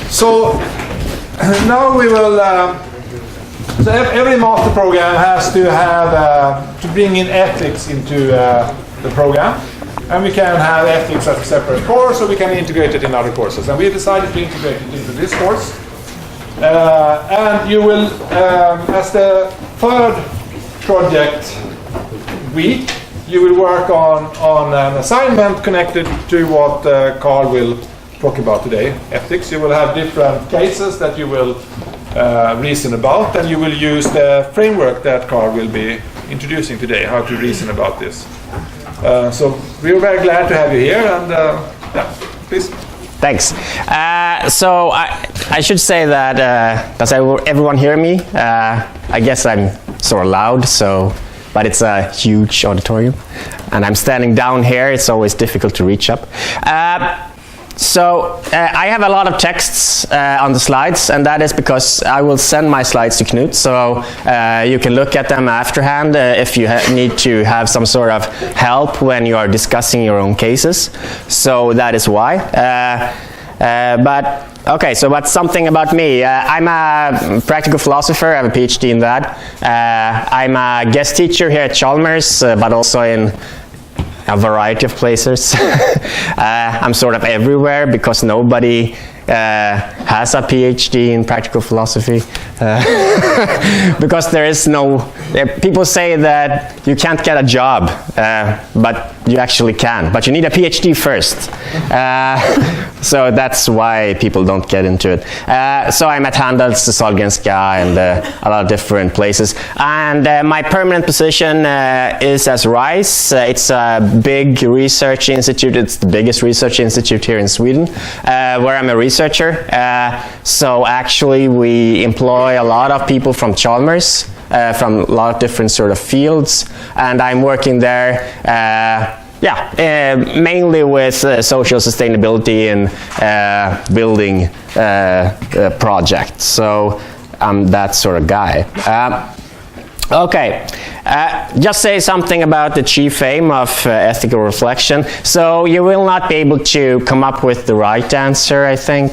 So now we will. So every master program has to have to bring in ethics into the program, and we can have ethics as a separate course, or we can integrate it in other courses. And we decided to integrate it into this course. And you will, as the third project week, you will work on an assignment connected to what Carl will talk about today, ethics. You will have different cases that you will reason about, and you will use the framework that Carl will be introducing today, how to reason about this. So we're very glad to have you here, and yeah, please. Thanks. So I should say that, does everyone hear me? I guess I'm sort of loud, but it's a huge auditorium, and I'm standing down here. It's always difficult to reach up. So I have a lot of texts on the slides, and that is because I will send my slides to Knut, so you can look at them afterhand if you need to have some sort of help when you are discussing your own cases. So that is why. But something about me. I'm a practical philosopher. I have a PhD in that. I'm a guest teacher here at Chalmers, but also in a variety of places. I'm sort of everywhere because nobody has a PhD in practical philosophy. Because there is no, people say that you can't get a job, but you actually can, but you need a PhD first. So that's why people don't get into it. So I'm at Handels, Sahlgrenska, and a lot of different places. And my permanent position is as RISE. It's a big research institute. It's the biggest research institute here in Sweden, where I'm a researcher. So actually we employ a lot of people from Chalmers, from a lot of different sort of fields, and I'm working there mainly with social sustainability and building projects. So I'm that sort of guy. Okay, just say something about the chief aim of ethical reflection. So you will not be able to come up with the right answer, I think,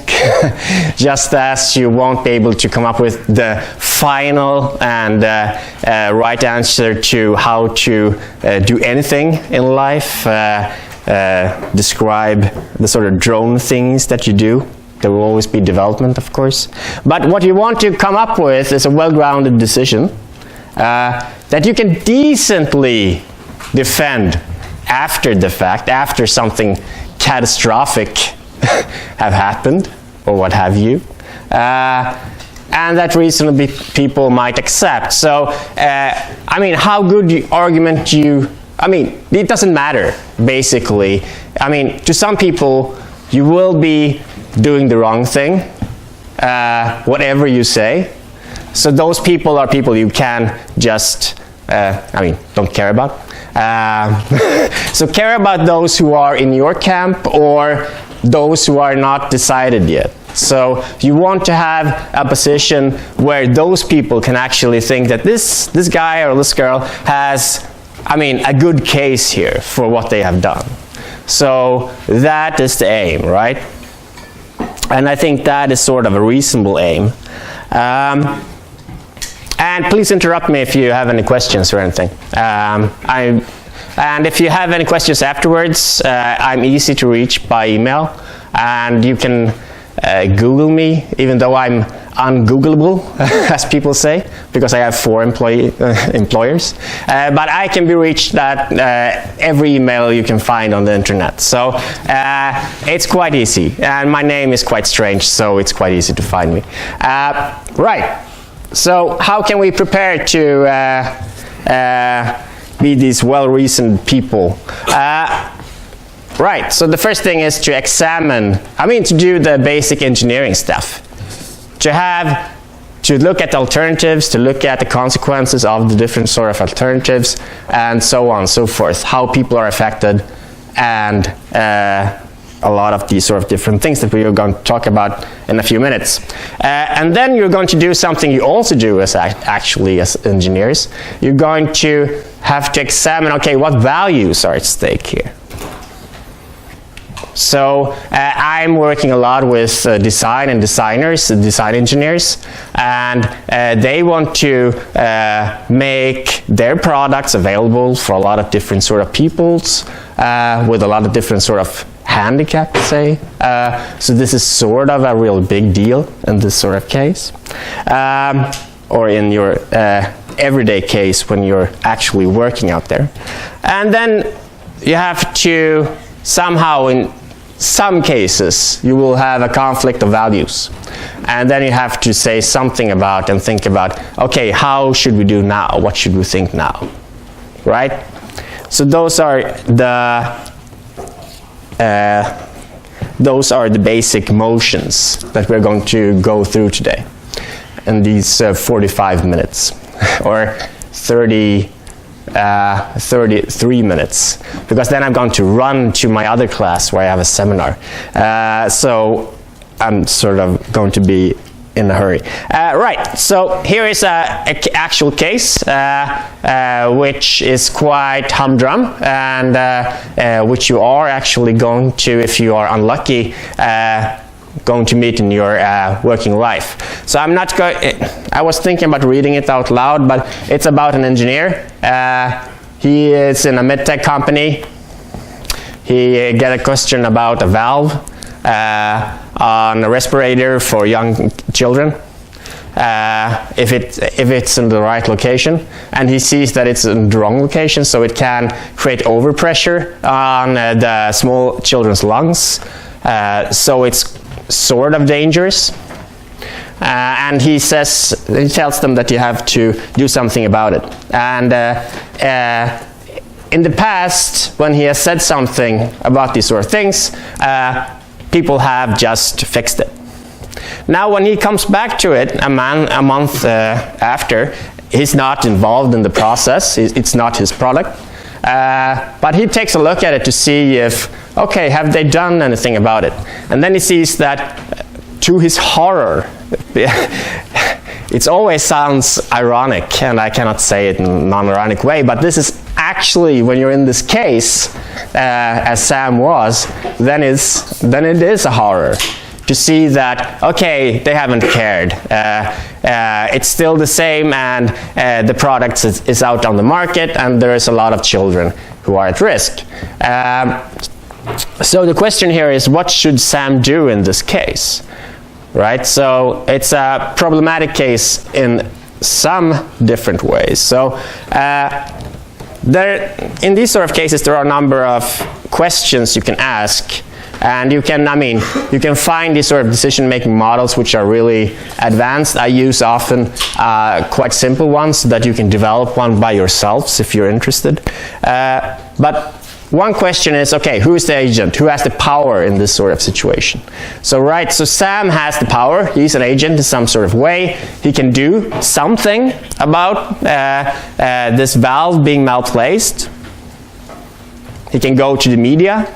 just as you won't be able to come up with the final and right answer to how to do anything in life, describe the sort of drone things that you do. There will always be development, of course. But what you want to come up with is a well-grounded decision that you can decently defend after the fact, after something catastrophic have happened, or what have you, and that reasonably people might accept. So, I mean, how good the argument it doesn't matter, basically. I mean, to some people, you will be doing the wrong thing, whatever you say. So those people are people you can just, don't care about. So care about those who are in your camp or those who are not decided yet. So you want to have a position where those people can actually think that this guy or this girl has, a good case here for what they have done. So that is the aim, right? And I think that is sort of a reasonable aim. And please interrupt me if you have any questions or anything. And if you have any questions afterwards, I'm easy to reach by email. And you can Google me, even though I'm ungoogleable, as people say, because I have 4 employers. But I can be reached at every email you can find on the internet. So it's quite easy. And my name is quite strange, so it's quite easy to find me. Right. So how can we prepare to be these well-reasoned people? Right, so the first thing is to examine, to do the basic engineering stuff. To look at alternatives, to look at the consequences of the different sort of alternatives, and so on and so forth, how people are affected, and a lot of these sort of different things that we are going to talk about in a few minutes. And then you're going to do something you also do as engineers. You're going to have to examine, okay, what values are at stake here? So I'm working a lot with design and designers, design engineers, and they want to make their products available for a lot of different sort of peoples with a lot of different sort of handicaps, say. So this is sort of a real big deal in this sort of case, or in your everyday case when you're actually working out there. And then you have to somehow, in some cases, you will have a conflict of values. And then you have to say something about and think about, okay, how should we do now? What should we think now? Right? So those are the basic motions that we're going to go through today in these 45 minutes or 33 minutes, because then I'm going to run to my other class where I have a seminar. So I'm sort of going to be in a hurry. Right, so here is an actual case which is quite humdrum, and which you are actually going to, if you are unlucky, going to meet in your working life. So I'm not going, I was thinking about reading it out loud, but it's about an engineer. He is in a medtech company. He got a question about a valve on a respirator for young children, if it's in the right location, and he sees that it's in the wrong location, so it can create overpressure on the small children's lungs, so it's sort of dangerous, and he tells them that you have to do something about it. And in the past, when he has said something about these sort of things, people have just fixed it. Now when he comes back to it a month after, he's not involved in the process, it's not his product, but he takes a look at it to see if, okay, have they done anything about it? And then he sees that, to his horror, it always sounds ironic, and I cannot say it in a non-ironic way, but this is actually, when you're in this case, as Sam was, then it is a horror to see that, okay, they haven't cared. It's still the same, and the product is out on the market, and there is a lot of children who are at risk. So the question here is, what should Sam do in this case? Right, so it's a problematic case in some different ways. So in these sort of cases, there are a number of questions you can ask, and you can find these sort of decision-making models which are really advanced. I use often quite simple ones so that you can develop one by yourselves if you're interested. But one question is, okay, who is the agent? Who has the power in this sort of situation? So Sam has the power. He's an agent in some sort of way. He can do something about this valve being malplaced. He can go to the media.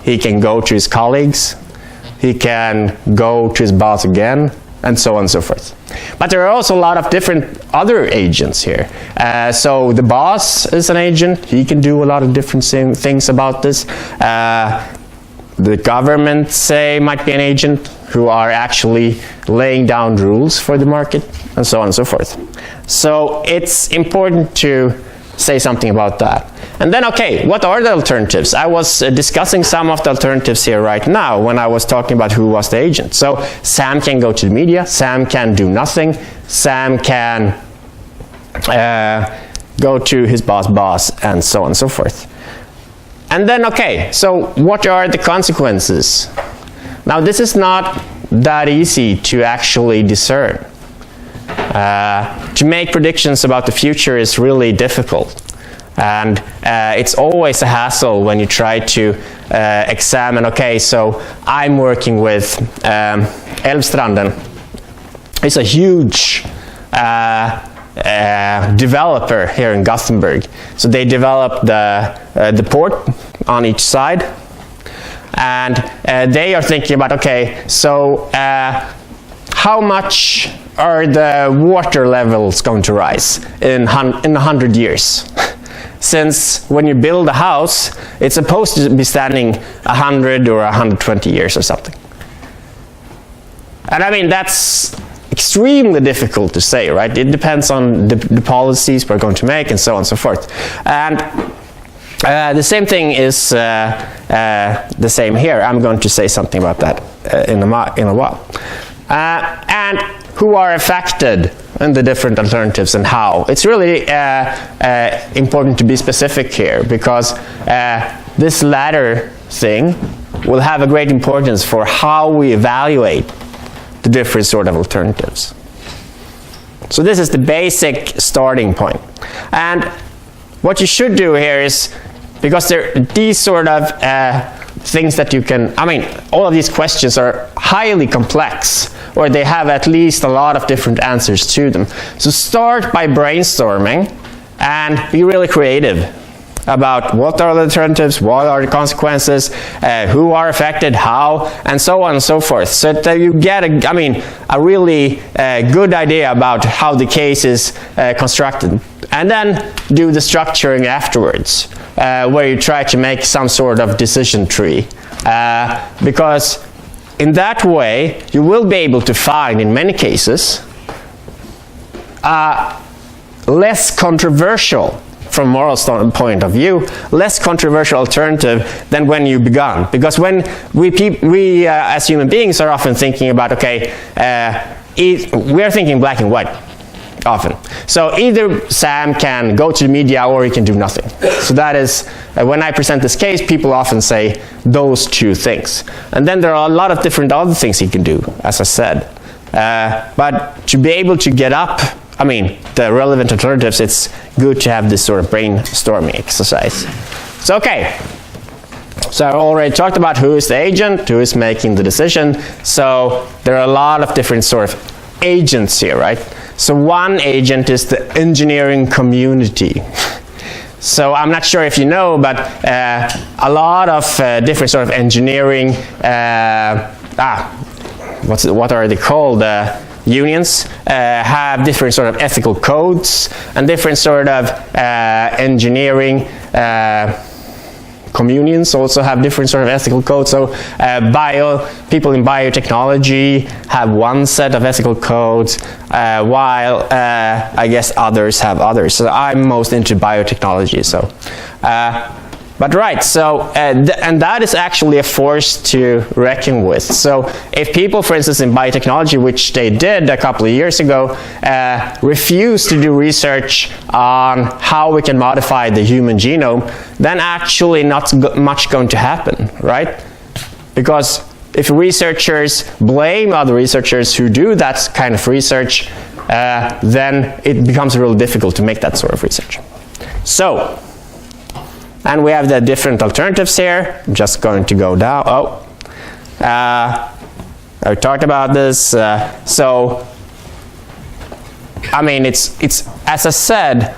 He can go to his colleagues. He can go to his boss again, and so on and so forth. But there are also a lot of different other agents here. So the boss is an agent. He can do a lot of different things about this. The government, say, might be an agent who are actually laying down rules for the market, and so on and so forth. So it's important to say something about that. And then, okay, what are the alternatives? I was discussing some of the alternatives here right now when I was talking about who was the agent. So Sam can go to the media, Sam can do nothing, Sam can go to his boss, and so on and so forth. And then, okay, so what are the consequences? Now, this is not that easy to actually discern. To make predictions about the future is really difficult, and it's always a hassle when you try to examine, okay, so I'm working with Älvstranden. It's a huge developer here in Gothenburg. So they developed the port on each side, and they are thinking about, okay, so how much are the water levels going to rise in 100 years? since when you build a house, it's supposed to be standing 100 or 120 years or something. And I mean, that's extremely difficult to say, right? It depends on the policies we're going to make and so on and so forth. And the same thing is the same here. I'm going to say something about that in a while. And who are affected in the different alternatives and how. It's really important to be specific here, because this latter thing will have a great importance for how we evaluate the different sort of alternatives. So this is the basic starting point. And what you should do here is, because these sort of things that you can, I mean, all of these questions are highly complex, or they have at least a lot of different answers to them. So start by brainstorming and be really creative about what are the alternatives, what are the consequences, who are affected, how, and so on and so forth, so that you get a really good idea about how the case is constructed. And then do the structuring afterwards, where you try to make some sort of decision tree. Because in that way, you will be able to find, in many cases, less controversial, from moral point of view, less controversial alternative than when you began. Because when we as human beings are often thinking about, okay, we are thinking black and white, often. So either Sam can go to the media or he can do nothing. So that is, when I present this case, people often say those two things. And then there are a lot of different other things he can do, as I said. But to be able to get up, I mean, the relevant alternatives, it's good to have this sort of brainstorming exercise. So, okay. So I already talked about who is the agent, who is making the decision. So there are a lot of different sort of agents here, right? So one agent is the engineering community. So I'm not sure if you know, but a lot of different sort of engineering, what are they called? Unions have different sort of ethical codes, and different sort of engineering communions also have different sort of ethical codes. So people in biotechnology have one set of ethical codes, while I guess others have others. So I'm most into biotechnology. So, but right, so and that is actually a force to reckon with. So if people, for instance, in biotechnology, which they did a couple of years ago, refuse to do research on how we can modify the human genome, then actually not much going to happen, right? Because if researchers blame other researchers who do that kind of research, then it becomes really difficult to make that sort of research. So, and we have the different alternatives here. I'm just going to go down. I talked about this. So, I mean, it's as I said.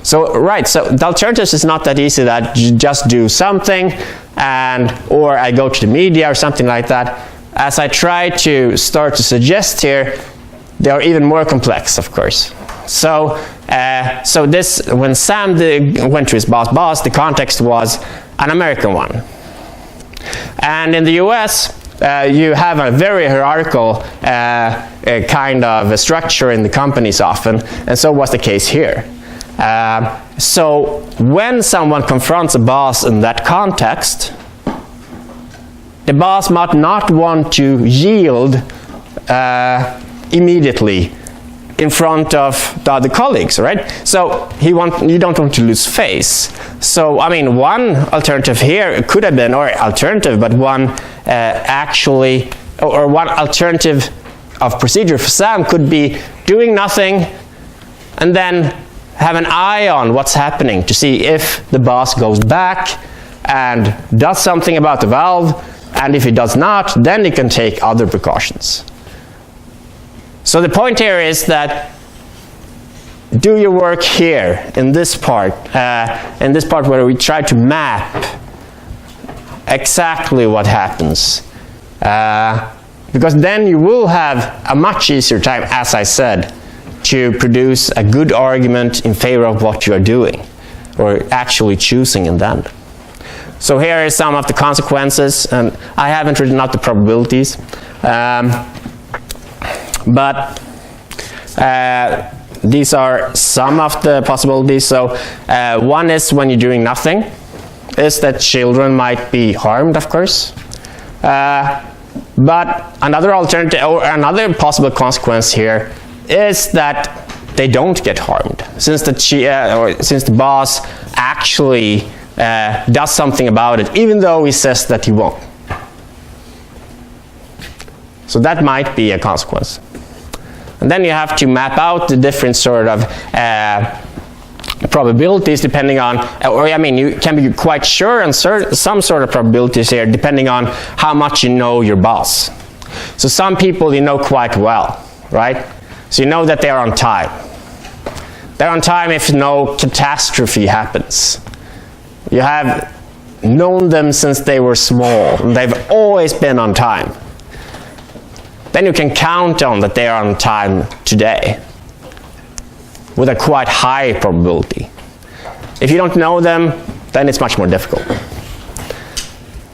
So, right. So the alternatives is not that easy that you just do something, or I go to the media or something like that. As I try to start to suggest here, they are even more complex, of course. So, when Sam went to his boss, the context was an American one. And in the US, you have a very hierarchical kind of structure in the companies often, and so was the case here. So when someone confronts a boss in that context, the boss might not want to yield immediately in front of the other colleagues, right? So you don't want to lose face. So I mean, one alternative here could have been, or alternative, but one one alternative of procedure for Sam could be doing nothing, and then have an eye on what's happening to see if the boss goes back and does something about the valve, and if he does not, then he can take other precautions. So the point here is that do your work here in this part where we try to map exactly what happens, because then you will have a much easier time, as I said, to produce a good argument in favor of what you are doing, or actually choosing in the end. So here are some of the consequences, and I haven't written out the probabilities, but these are some of the possibilities. So one is when you're doing nothing, is that children might be harmed, of course. But another alternative, or another possible consequence here, is that they don't get harmed, since the boss actually does something about it, even though he says that he won't. So that might be a consequence. And then you have to map out the different sort of probabilities depending on, or I mean, you can be quite sure on some sort of probabilities here depending on how much you know your boss. So some people you know quite well, right? So you know that they are on time. They're on time if no catastrophe happens. You have known them since they were small, and they've always been on time. Then you can count on that they are on time today with a quite high probability. If you don't know them, then it's much more difficult.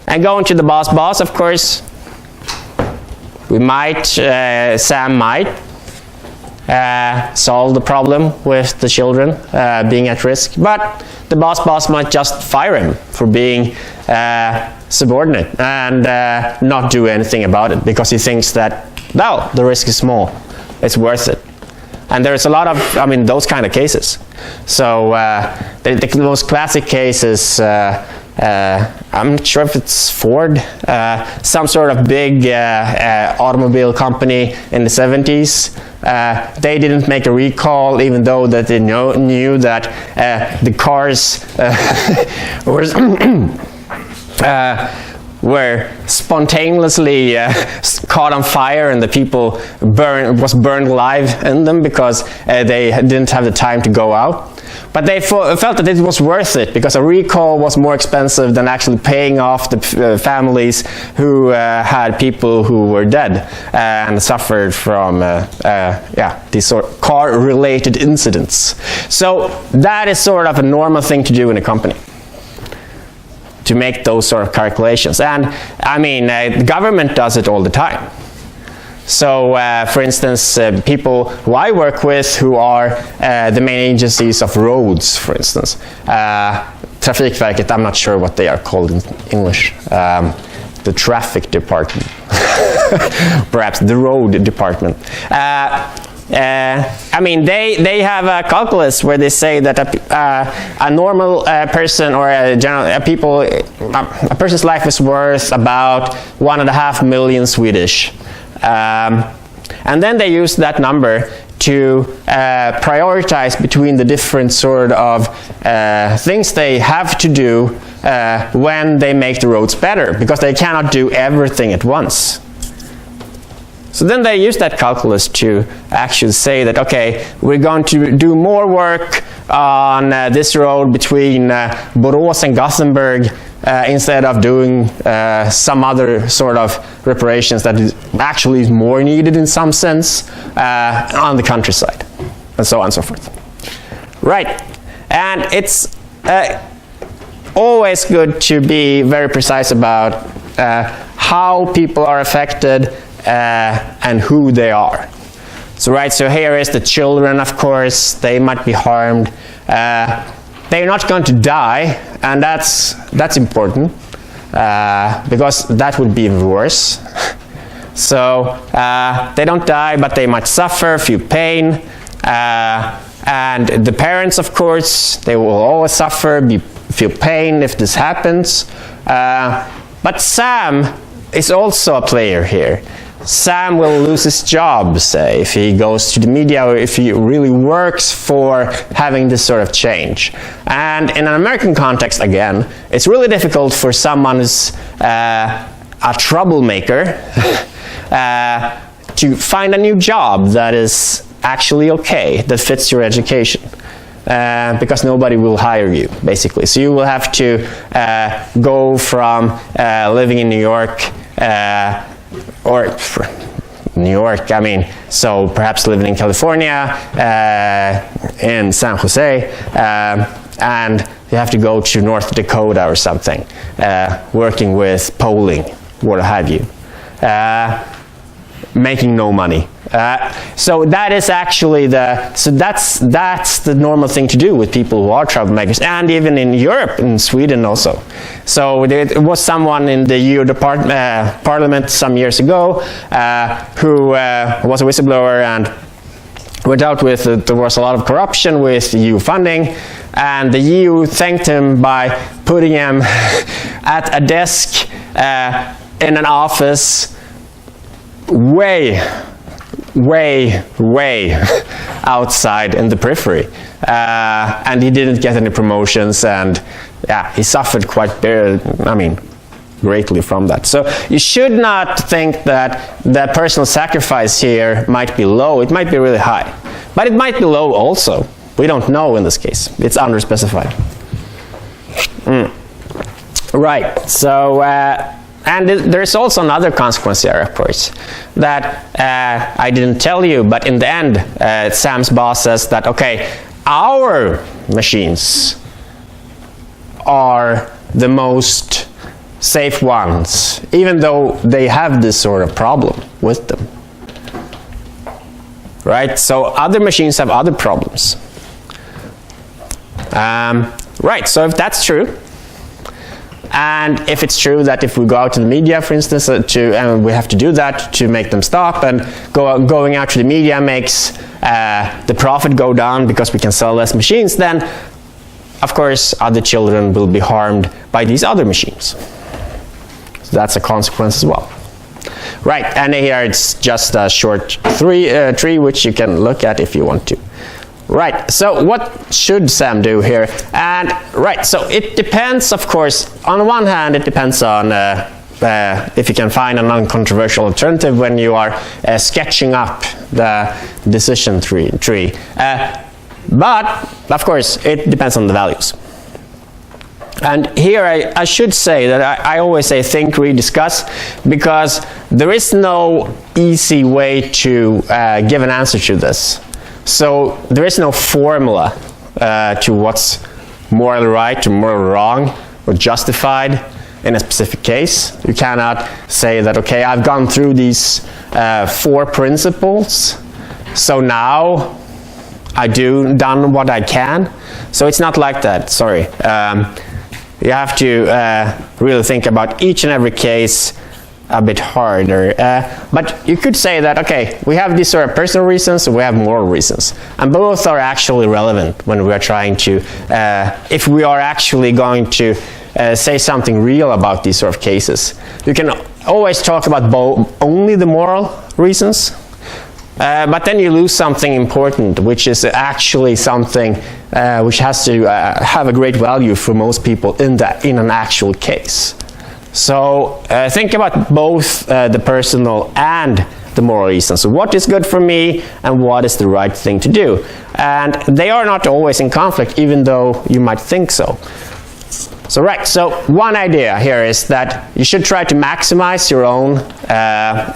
And going to the boss, of course, Sam might solve the problem with the children being at risk, but the boss might just fire him for being subordinate and not do anything about it because he thinks that, no, the risk is small, it's worth it. And there's a lot of, those kind of cases. So the most classic case is, I'm not sure if it's Ford, some sort of big automobile company in the 70s. They didn't make a recall, even though that they knew that the cars were spontaneously caught on fire, and the people was burned alive in them because they didn't have the time to go out. But they felt that it was worth it because a recall was more expensive than actually paying off the families who had people who were dead and suffered from these sort of car-related incidents. So that is sort of a normal thing to do in a company, to make those sort of calculations. And the government does it all the time. So for instance, people who I work with who are the main agencies of roads, for instance, Trafikverket, I'm not sure what they are called in English, the traffic department, perhaps the road department. They have a calculus where they say that a normal person or a person's life is worth about 1.5 million Swedish. And then they use that number to prioritize between the different sort of things they have to do when they make the roads better, because they cannot do everything at once. So then they use that calculus to actually say that, okay, we're going to do more work on this road between Borås and Gothenburg instead of doing some other sort of reparations that is actually more needed in some sense on the countryside, and so on and so forth. Right, and it's always good to be very precise about how people are affected and who they are. So here is the children, of course, they might be harmed. They're not going to die, and that's important, because that would be worse. So they don't die, but they might suffer, feel pain, and the parents, of course, they will always suffer, feel pain if this happens. But Sam is also a player here. Sam will lose his job, say, if he goes to the media or if he really works for having this sort of change. And in an American context, again, it's really difficult for someone who's a troublemaker to find a new job that is actually okay, that fits your education. Because nobody will hire you, basically. So you will have to go from living in New York or New York, I mean, so perhaps living in California, in San Jose, and you have to go to North Dakota or something, working with polling, what have you, making no money. So that is actually that's the normal thing to do with people who are troublemakers, and even in Europe, in Sweden also. So there was someone in the EU Parliament some years ago who was a whistleblower and went out with there was a lot of corruption with EU funding, and the EU thanked him by putting him at a desk in an office way outside in the periphery, and he didn't get any promotions, and yeah, he suffered greatly from that. So you should not think that the personal sacrifice here might be low. It might be really high, but it might be low also. We don't know in this case. It's underspecified. Right. So. And there's also another consequence here, of course, that I didn't tell you, but in the end, Sam's boss says that, okay, our machines are the most safe ones, even though they have this sort of problem with them. Right? So other machines have other problems. Right, so if that's true, and if it's true that if we go out to the media, for instance, and we have to do that to make them stop, and going out to the media makes the profit go down because we can sell less machines, then of course other children will be harmed by these other machines. So that's a consequence as well. Right, and here it's just a short tree which you can look at if you want to. Right, so what should Sam do here? And right, so it depends, of course. On one hand, it depends on if you can find a non-controversial alternative when you are sketching up the decision tree. But of course, it depends on the values. And here I should say that I always say think, read, discuss, because there is no easy way to give an answer to this. So there is no formula to what's morally right or morally wrong or justified in a specific case. You cannot say that, okay, I've gone through these 4 principles, so now I've done what I can. So it's not like that, sorry. You have to really think about each and every case a bit harder. But you could say that, okay, we have these sort of personal reasons, and we have moral reasons. And both are actually relevant when we are trying to, if we are actually going to say something real about these sort of cases. You can always talk about only the moral reasons, but then you lose something important, which is actually something which has to have a great value for most people in an actual case. So think about both the personal and the moral reasons. So what is good for me and what is the right thing to do? And they are not always in conflict, even though you might think so. So right, so one idea here is that you should try to maximize your own,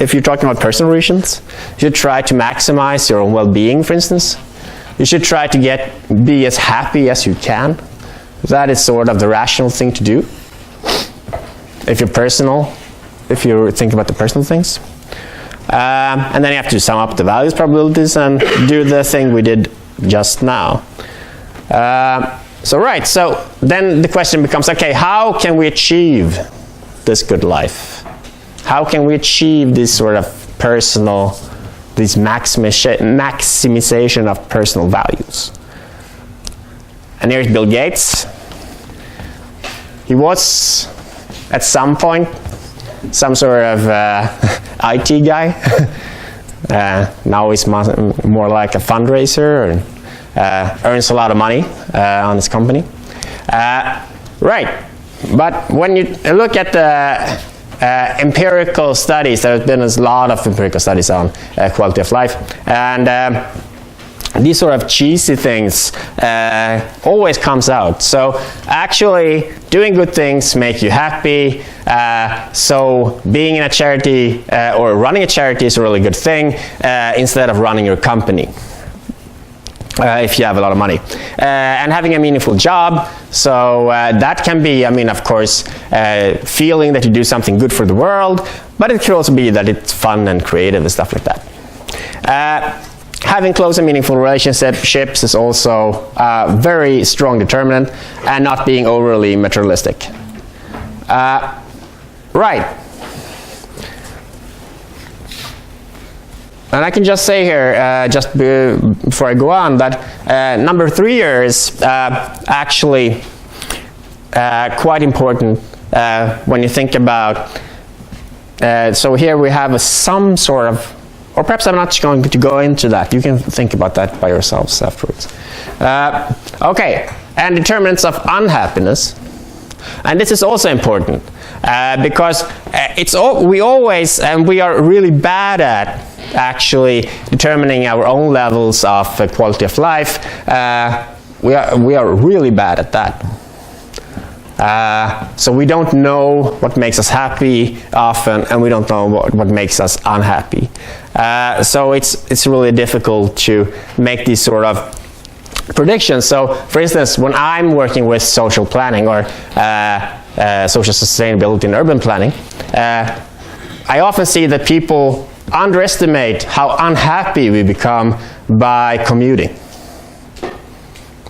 if you're talking about personal reasons, you should try to maximize your own well-being, for instance. You should try to be as happy as you can. That is sort of the rational thing to do. If you think about the personal things. And then you have to sum up the values probabilities and do the thing we did just now. So then the question becomes, okay, how can we achieve this good life? How can we achieve this sort of this maximization of personal values? And here's Bill Gates. He was, at some point, some sort of IT guy. Now he's more like a fundraiser, and earns a lot of money on his company. Right, but when you look at the empirical studies, there have been a lot of empirical studies on quality of life, and these sort of cheesy things always comes out. So actually doing good things make you happy. So being in a charity or running a charity is a really good thing instead of running your company. If you have a lot of money. And having a meaningful job, so that can be, I mean, of course, feeling that you do something good for the world, but it could also be that it's fun and creative and stuff like that. Having close and meaningful relationships is also a very strong determinant, and not being overly materialistic. Right. And I can just say here, just before I go on, that number 3 here is actually quite important when you think about, so here we have some sort of, or perhaps I'm not going to go into that. You can think about that by yourselves afterwards. Okay, and determinants of unhappiness. And this is also important because we always, and we are really bad at actually determining our own levels of quality of life. We are really bad at that. So we don't know what makes us happy often, and we don't know what makes us unhappy. So it's really difficult to make these sort of predictions. So for instance, when I'm working with social planning or social sustainability and urban planning, I often see that people underestimate how unhappy we become by commuting.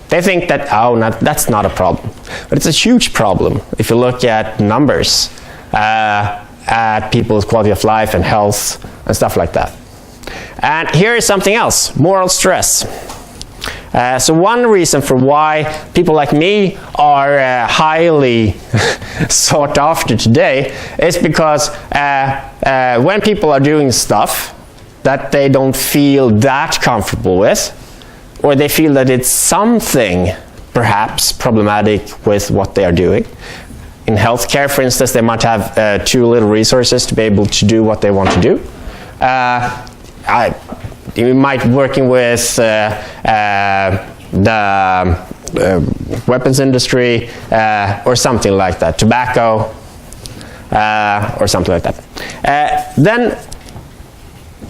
They think that, oh, that's not a problem. But it's a huge problem if you look at numbers, at people's quality of life and health and stuff like that. And here is something else, moral stress. So one reason for why people like me are highly sought after today is because when people are doing stuff that they don't feel that comfortable with, or they feel that it's something perhaps problematic with what they are doing. In healthcare, for instance, they might have too little resources to be able to do what they want to do. You might working with the weapons industry or something like that, tobacco or something like that. Then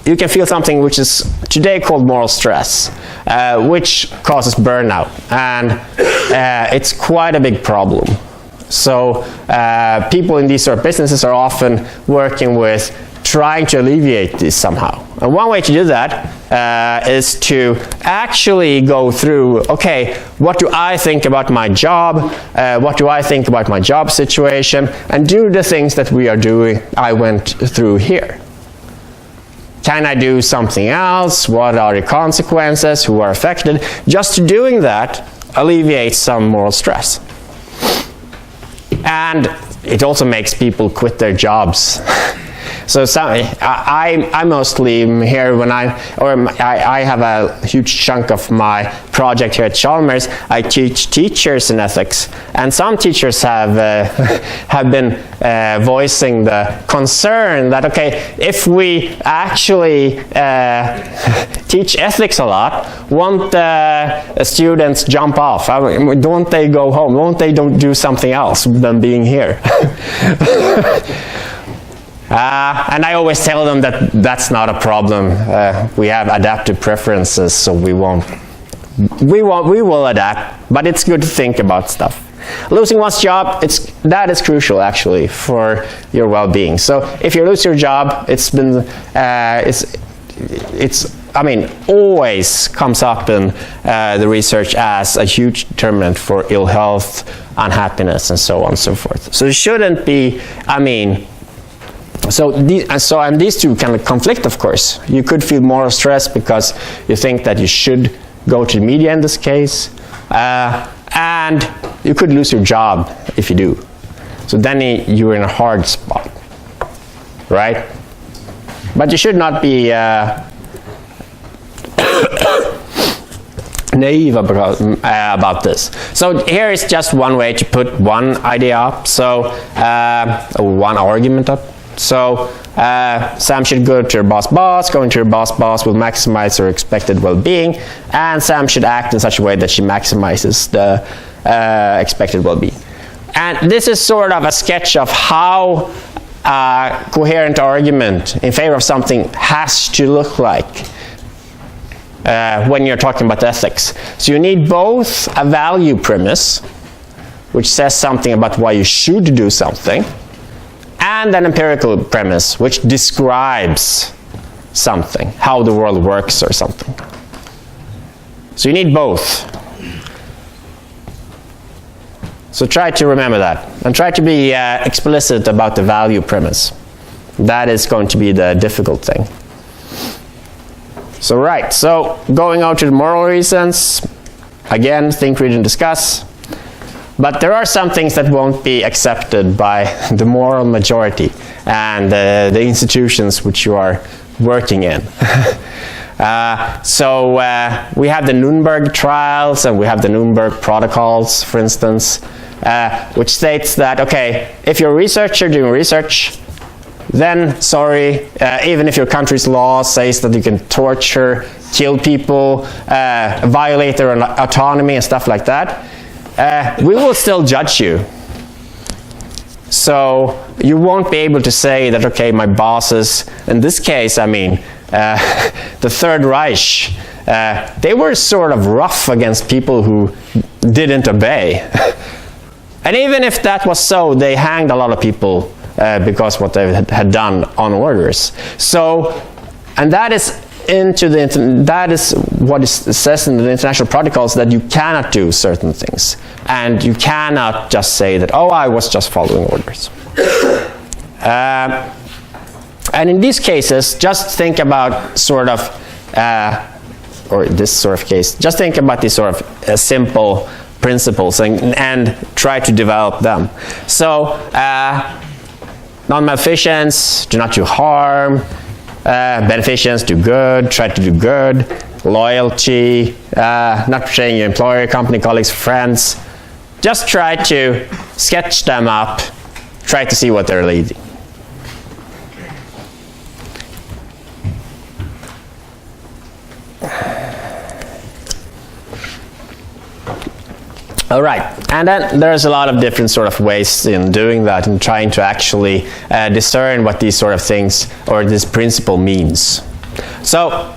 you can feel something which is today called moral stress, which causes burnout, and it's quite a big problem. So people in these sort of businesses are often working with trying to alleviate this somehow. And one way to do that is to actually go through, okay, what do I think about my job? What do I think about my job situation? And do the things that we are doing, I went through here. Can I do something else? What are the consequences? Who are affected? Just doing that alleviates some moral stress. And it also makes people quit their jobs. So I mostly here when I have a huge chunk of my project here at Chalmers. I teach teachers in ethics, and some teachers have been voicing the concern that, okay, if we actually teach ethics a lot, won't the students jump off? Don't they go home? Won't they don't do something else than being here? And I always tell them that that's not a problem. We have adaptive preferences, so we will adapt. But it's good to think about stuff. Losing one's job, that is crucial actually for your well-being. So if you lose your job, always comes up in the research as a huge determinant for ill health, unhappiness, and so on and so forth. So it shouldn't be, So these two kind of conflict, of course. You could feel moral stress because you think that you should go to the media in this case, and you could lose your job if you do. So then you're in a hard spot, right? But you should not be naive about this. So here is just one way to put one idea up, so one argument up. So Sam should go to her boss. Going to her boss will maximize her expected well-being, and Sam should act in such a way that she maximizes the expected well-being. And this is sort of a sketch of how a coherent argument in favor of something has to look like when you're talking about ethics. So you need both a value premise, which says something about why you should do something, and an empirical premise, which describes something, how the world works or something. So you need both. So try to remember that, and try to be explicit about the value premise. That is going to be the difficult thing. So right, so going on to the moral reasons, again, think, read, and discuss. But there are some things that won't be accepted by the moral majority and the institutions which you are working in. So we have the Nuremberg trials, and we have the Nuremberg protocols, for instance, which states that, okay, if you're a researcher doing research, then, sorry, even if your country's law says that you can torture, kill people, violate their autonomy and stuff like that, we will still judge you. So you won't be able to say that, okay, my bosses, in this case, I mean, the Third Reich, they were sort of rough against people who didn't obey. And even if that was so, they hanged a lot of people because what they had done on orders. So, and that is what it says in the international protocols, that you cannot do certain things, and you cannot just say that, oh, I was just following orders. And in these cases, just think about sort of, or this sort of case, just think about these sort of simple principles and try to develop them. So, non-maleficence, do not do harm, beneficence, do good, try to do good, loyalty, not betraying your employer, company, colleagues, friends. Just try to sketch them up, try to see what they're leading. All right, and then there's a lot of different sort of ways in doing that and trying to actually discern what these sort of things or this principle means. So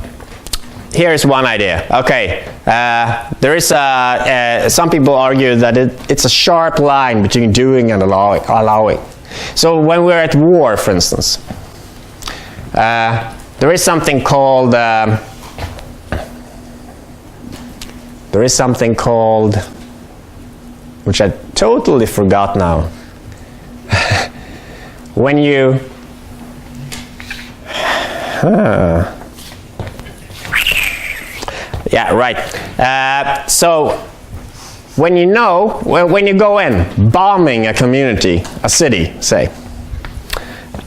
here's one idea. Okay, there is some people argue that it's a sharp line between doing and allowing. So when we're at war, for instance, there is something called which I totally forgot now. When you yeah, right. So when you know, when you go in bombing a community, a city, say,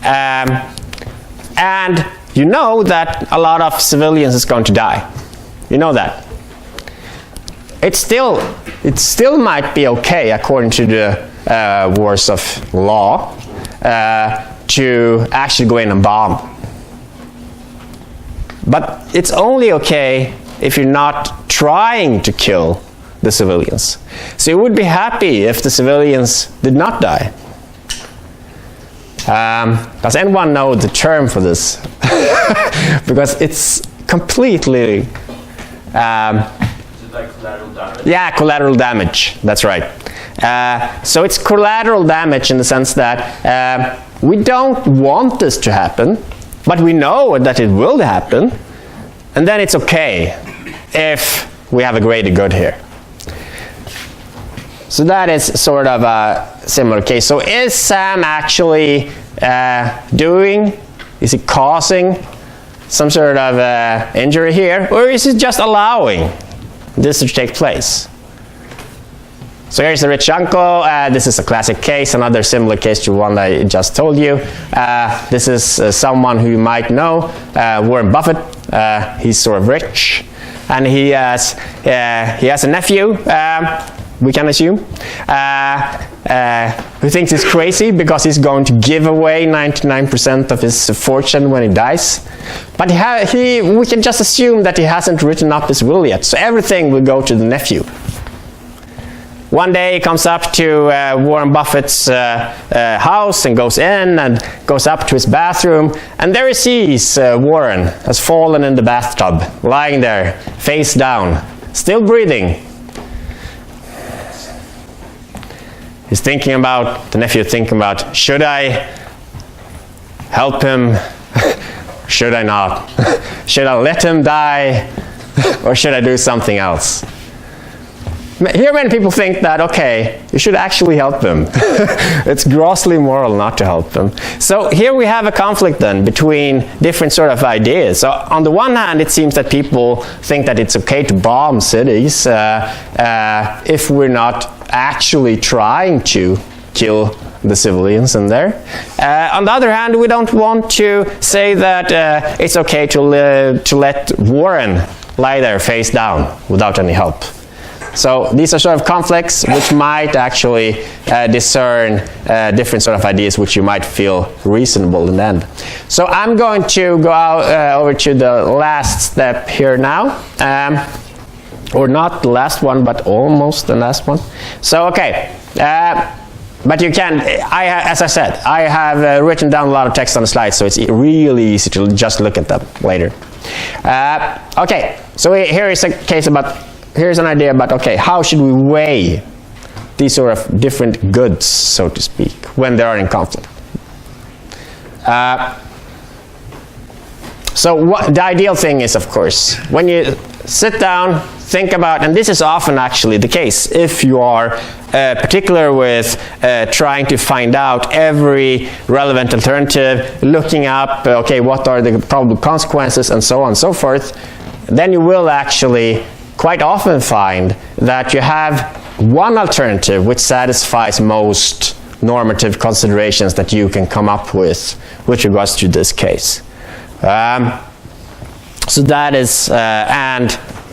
and you know that a lot of civilians is going to die. You know that. It still might be okay, according to the wars of law, to actually go in and bomb. But it's only okay if you're not trying to kill the civilians. So you would be happy if the civilians did not die. Does anyone know the term for this? Because it's completely... like collateral damage? Yeah, collateral damage, that's right. So it's collateral damage in the sense that we don't want this to happen, but we know that it will happen, and then it's okay if we have a greater good here. So that is sort of a similar case. So is Sam actually is he causing some sort of injury here, or is he just allowing this to take place? So here's the rich uncle. This is a classic case, another similar case to one I just told you. This is someone who you might know, Warren Buffett. He's sort of rich, and he has a nephew, we can assume, who thinks he's crazy because he's going to give away 99% of his fortune when he dies. But we can just assume that he hasn't written up his will yet, so everything will go to the nephew. One day he comes up to Warren Buffett's house and goes in and goes up to his bathroom, and there he sees Warren has fallen in the bathtub, lying there, face down, still breathing. He's thinking about, the nephew thinking about, should I help him? Should I not? Should I let him die? Or should I do something else? Here many people think that, okay, you should actually help them. It's grossly immoral not to help them. So here we have a conflict then between different sort of ideas. So on the one hand, it seems that people think that it's okay to bomb cities if we're not actually trying to kill the civilians in there. On the other hand, we don't want to say that it's okay to let Warren lie there face down without any help. So these are sort of conflicts which might actually discern different sort of ideas which you might feel reasonable in the end. So I'm going to go over to the last step here now. Or not the last one, but almost the last one. So okay, but you can, as I said, I have written down a lot of text on the slides, so it's really easy to just look at them later. Okay, so here is a case about, here's an idea about, okay, how should we weigh these sort of different goods, so to speak, when they are in conflict? So the ideal thing is, of course, when you sit down, think about, and this is often actually the case, if you are particular with trying to find out every relevant alternative, looking up, okay, what are the probable consequences, and so on and so forth, then you will actually quite often find that you have one alternative which satisfies most normative considerations that you can come up with regards to this case. So that is, and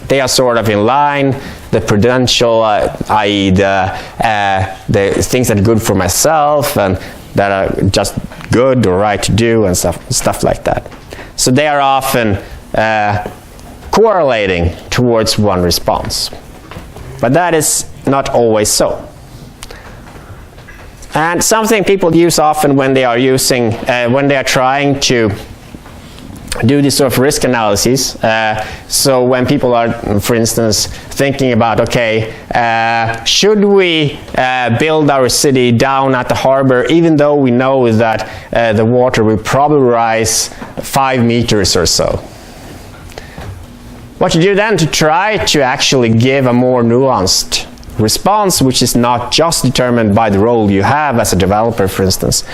they are sort of in line, the prudential, i.e. the things that are good for myself and that are just good or right to do and stuff like that. So they are often correlating towards one response. But that is not always so. And something people use often when they are using, when they are trying to do this sort of risk analyses. So when people are, for instance, thinking about, okay, should we build our city down at the harbor even though we know that the water will probably rise 5 meters or so? What you do then to try to actually give a more nuanced response, which is not just determined by the role you have as a developer, for instance,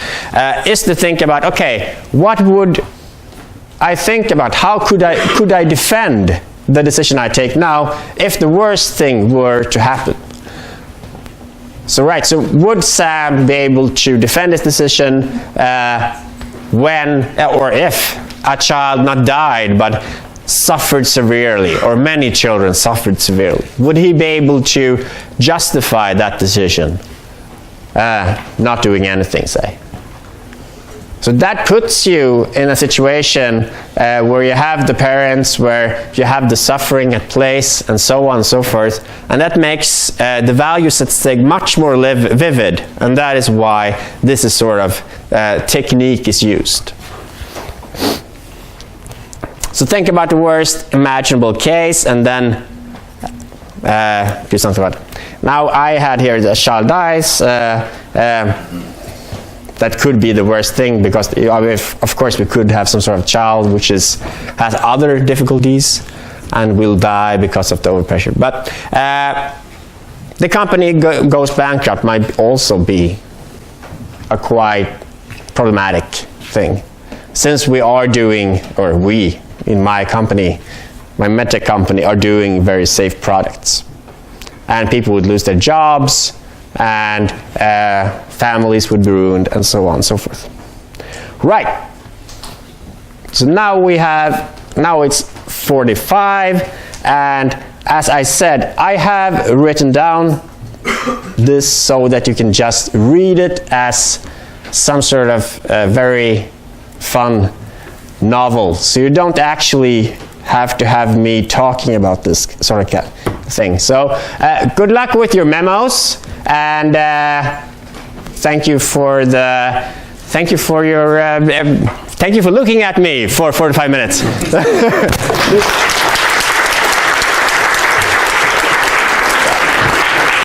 is to think about, okay, what would I think about, how could I defend the decision I take now if the worst thing were to happen? So right, so would Sam be able to defend his decision when or if a child not died but suffered severely, or many children suffered severely? Would he be able to justify that decision? Not doing anything, say. So that puts you in a situation where you have the parents, where you have the suffering at place, and so on and so forth. And that makes the values at stake much more vivid. And that is why this is sort of technique is used. So think about the worst imaginable case, and then do something about it. Now I had here the child dies. That could be the worst thing, because of course we could have some sort of child which has other difficulties and will die because of the overpressure. But the company goes bankrupt might also be a quite problematic thing, since we are doing, or we in my company, my medtech company, are doing very safe products, and people would lose their jobs, and families would be ruined, and so on and so forth. Right. So now it's 45, and as I said, I have written down this so that you can just read it as some sort of very fun novel. So you don't actually have to have me talking about this sort of thing. So good luck with your memos, and thank you for looking at me for 45 minutes.